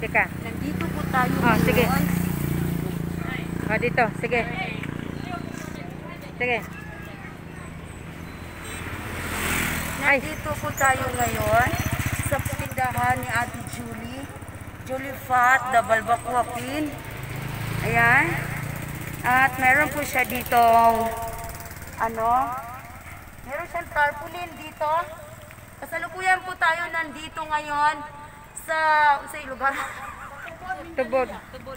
Teka. Nandito po tayo Sige. ngayon. Dito. Sige. Sige. Nandito po tayo ngayon sa tindahan ni Ate Julie Fat, the Balbacoa Queen. Ayan. At meron po siya dito, meron siyang tarpaulin dito. Kasalukuyan po tayo nandito ngayon sa lugar.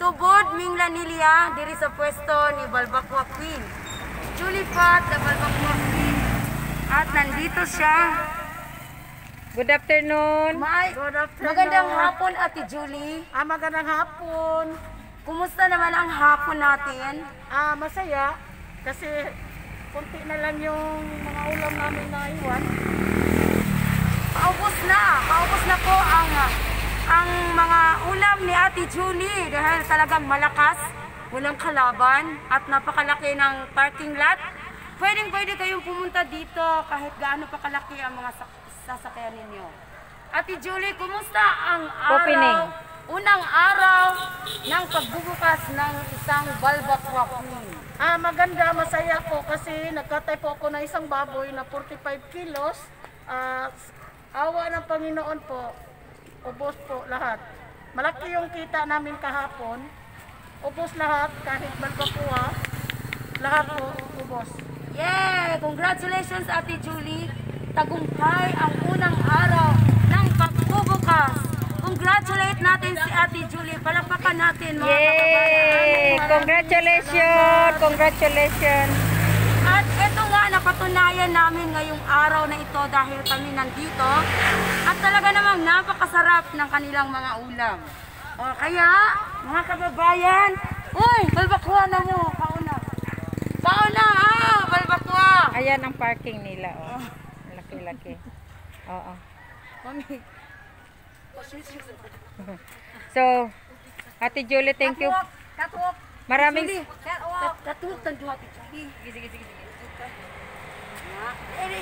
Tubod, Minglanilia, diri sa pwesto ni Balbacoa Queen. Julie Fat, the Balbacoa Queen. At nandito siya. Good afternoon. Good afternoon. Magandang hapon, Ate Julie. Magandang hapon. Kumusta naman ang hapon natin? Masaya kasi kunti na lang yung mga ulam namin na iwan. Paubos na po ang mga ulam ni Ate Julie dahil talagang malakas, walang kalaban at napakalaki ng parking lot. Pwede kayong pumunta dito kahit gaano pa kalaki ang mga sasakyan ninyo. Ate Julie, kumusta ang unang araw ng pagbubukas ng isang Balbacoa Queen? Maganda, masaya po kasi nagkatay po ako ng isang baboy na 45 kilos. Awa ng Panginoon po, ubos po lahat. Malaki yung kita namin kahapon. Ubos lahat, kahit Balbacoa, lahat po ubos. Yeah! Congratulations, Ate Julie! Tagumpay ang unang araw ng pagbubukas. Congratulate natin si Ate Julie. Palakpakan natin mga Yay! Congratulations! Congratulations! At ito nga, napatunayan namin ngayong araw na ito dahil kami nandito. At talaga namang napakasarap ng kanilang mga ulam. Kaya, mga kababayan, uy, Balbacoa na mo, pauna, Balbacoa! Ayan ang parking nila, oh. Laki-laki. Oo. Mami. So, Ate Julie, thank you. Catwalk. Maraming Catwalk tanto Ate Julie. Sige. Ready?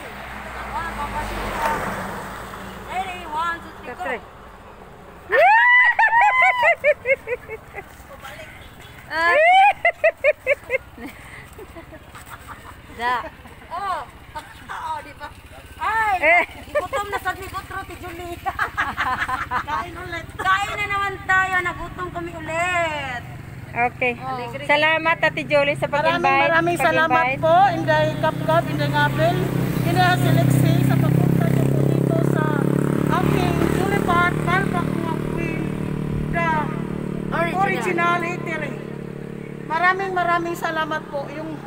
Ready, 1, 2, 3, go. Di ba? Ay, igutom na sa gutro, Ate Julie. Kain ulit. Kain na naman tayo, nagutom kami ulit. Okay. Salamat, Ate Julie, sa pag-invite. Maraming salamat po. Inday Kapkap, Inday Ngabel, Inday Selexi sa pagpunta niyo po dito sa aking Julie Fat, Balbacoa Queen, the original eatery. Maraming salamat po. Yung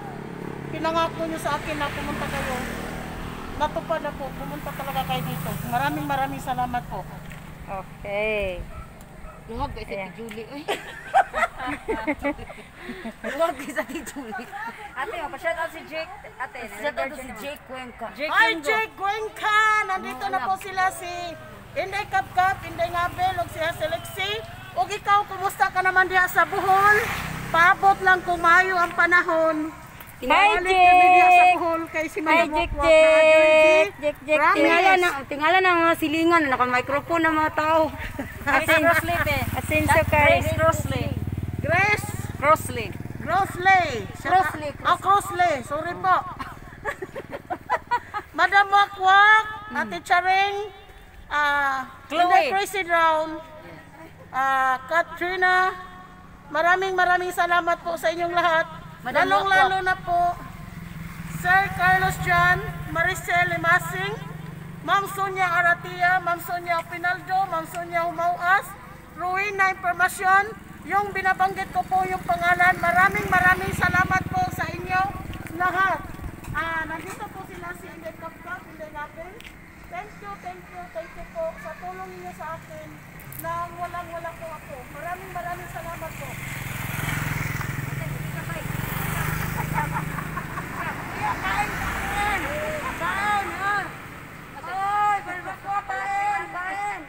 pinangako niyo sa akin na pumunta kayo, natupad na po. Pumunta talaga kayo dito. Maraming salamat po. Okay. Luwag kayo sa Ate Julie. Luwag kayo sa Ate Julie. Ate, pa-shout out si Jake. Ate, shout out si Jake Cuenca. Hi, Jake Cuenca! Nandito na po sila si Inday Kapkap, Inday Ngabel, o si Selexi. O ikaw, kumusta ka naman diha sa Bohol? Paabot lang kung maayo ang panahon. Hi, Balik kami diha sa Jake! Bohol kay si Hi, Manamok. Jake! Tingala ng mga silingan, naka-microphone ng mga tao. Asenso Caris. Grace Crossley. Crossley. Sorry po. Madam Wakwak, Ate Charing, Inday Crazy Brown, Katrina, maraming salamat po sa inyong lahat. Lalong-lalo na po Sir Carlos Jan, Maricel Limasing, Ma'am Sonia Aratia, Ma'am Sonia Pinaldo, Ma'am Sonia Humauas, Ruina Impormasyon, yung binabanggit ko po yung pangalan. Maraming salamat po sa inyo lahat. Nandito po sila si Inday Kapkap, Inday Ngabel. Thank you po sa tulong niyo sa akin na walang-wala po ako. Maraming salamat po. Kain! Ay, Balbacoa, kain!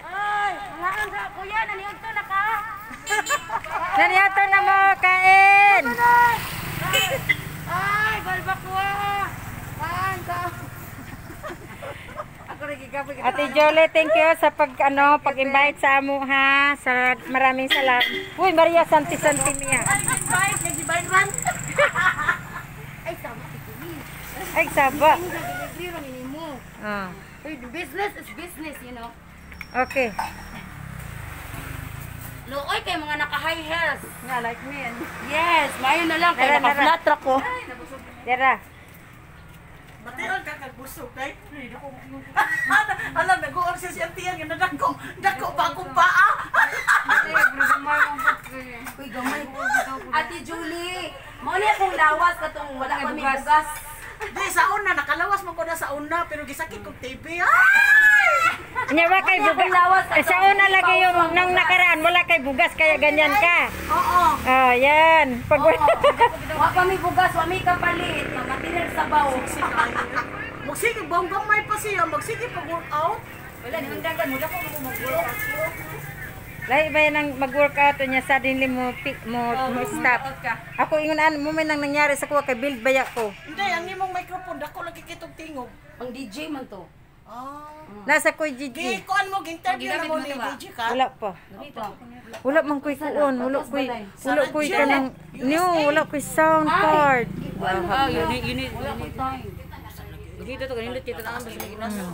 Ay, mga anda, kuya, naniod to na ka? Naniyato na mo, kain! Ay, Balbacoa! Kain ka! Ako Ate Jolie, thank you sa pag-invite sa amo ha. Maraming salamat. Uy, Maria Santi Mia. Nag-divide man. Ay, sama si Julie. Ay, saba. Delivery ro minimo. Ah. Business is business, you know. Okay. Looy kay mga naka-high heels. Yeah, like me. Yes, mayon na lang kay Nara, nara. naka-flat track ko. Dara. Batiyon ka kagbusog kay. Alam nag-uon siya tiyan nga dako ba akong paa. Uy, gamay ko. Ate Julie, mo ni akong lawas katong wala pa may bugas. Di sa una nakalawas man ko na sa una pero gisakit kog TV. Nya ba kay bugas? Sa una lagi yung nang nakaraan, wala kay bugas kaya ganyan ka. Oo. Oh, yan. Pag Wa pa may bugas, wa may kapalit, magatinag sabaw. Magsige bang gamay pa siya, magsige pag workout. Wala ni hanggang mo dako mo mag-workout. Lahi ba yan ang mag-workout niya suddenly mo stop. Ako ingon mo may nang nangyari sa kuha kay build baya ko. Hindi, ang imong microphone dako lagi kitog tingog. Ang DJ man to. Nasa koy Gigi. Kuan mo interview na mo ni DJ ka. Wala pa. Dito. Wala man koy kuon, wala koy kanang wala koy sound card. You need time. Dito to kanilot kita na ambas lagi nasa.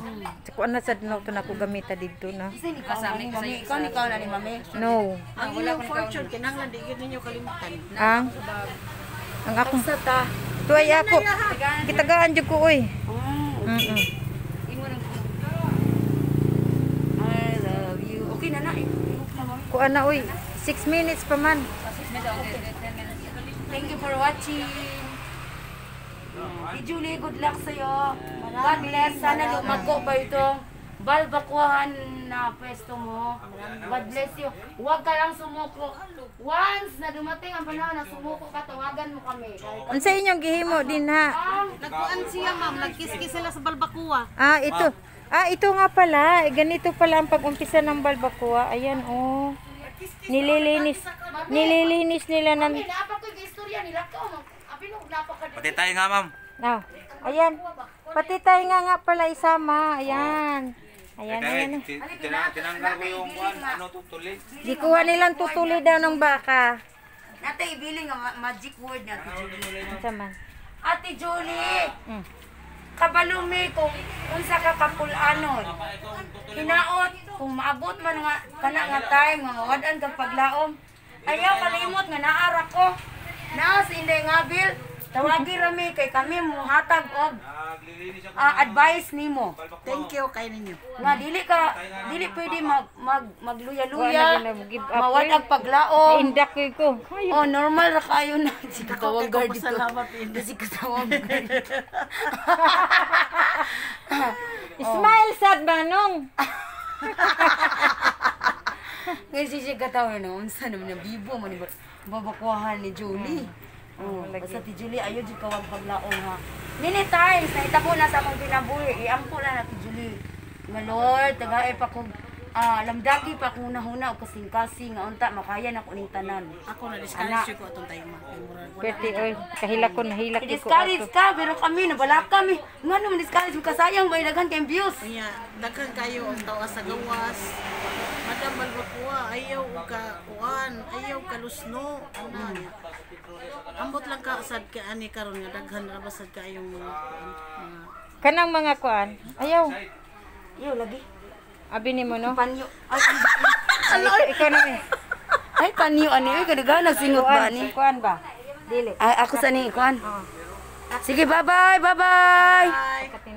Sa kuan na sad no to nako gamita didto na. Isa ni kasami kasi ikaw na ni mami. No. Ang inyong fortune kinahanglan di gyud ninyo kalimutan. Ang akong Sa ta. tuay ako. Kitagaan jud ko oy. I love you. Okay na na. Kuan na oy. 6 minutes pa man. Thank you for watching. Julie, good luck sa'yo. God bless. Sana lumago pa itong balbakuhan na pwesto mo. God bless you. Huwag ka lang sumuko. Once na dumating ang panahon na sumuko ka, tawagan mo kami. Unsa inyong gihimo din ha? Nagkuan siya ma'am, nagkiskis sila sa balbakuwa. Ito. Ito nga pala. Ganito pala ang pag-umpisa ng balbacoa. Ayan, oh. Nililinis nila ng... Napa ko yung istorya nila ko. Pati tayo nga, ma'am. Ayan. Pati tayo nga pala isama. Ayan. Ayan. Tinanggal ko yung tutuli. Di kuha nilang tutuli daw ng baka. Nata ibili nga magic word na Ate Julie. Saman. Ate Julie! Kabalumi kung unsa ka kapulanon. Hinaot kung maabot man nga kana nga time nga mawadan ka paglaom. Ayaw kalimot nga naara ko. Naa si Inday Ngabil, tawagi rami kay kami muhatag og advice nimo. Thank you kay ninyo. Nga dili pwede magluya-luya. Wala na give up. Mawadag paglaom. Indak ko. Oh, normal ra kayo na. Si katawag Ako guard dito. salamat Inday. Si katawag guard. Smile sad manong. Ngayon siya katawag na. Unsa naman na bibo man babakuhan ni Julie. Basta ti Julie, ayaw di kawag paglaong ha. Many times, naitabo na sa akong kinabuhi. Iampo na ti Julie. Nga Lord, tagaay pa kong lamdagi pa kung nahuna o kasing-kasing nga unta makaya na ko ning tanan. Ako na discourage ko atong time ma. Pwede oy. Kahilak ko nahilak ko. I-discourage ka, pero kami nabala kami. Nga naman discourage mo kasayang may daghan kayong views. Unya, daghan kayo ang tawa sa gawas. Madam Balbacoa, ayaw ka kuan, ayaw ka lusno. Ambot lang ka sad ka ani karon nga daghan ra ba sad kayong mga Kanang mga kuan. Ayaw. Yo lagi. Abi ni mo no. Panyo. Ay, Ikaw na eh. ay panyo ani ay kadaghan singot ba ni? Kuan ba? Dili. Ay ako sa ni kuan. Sige, bye-bye. Bye-bye. Bye.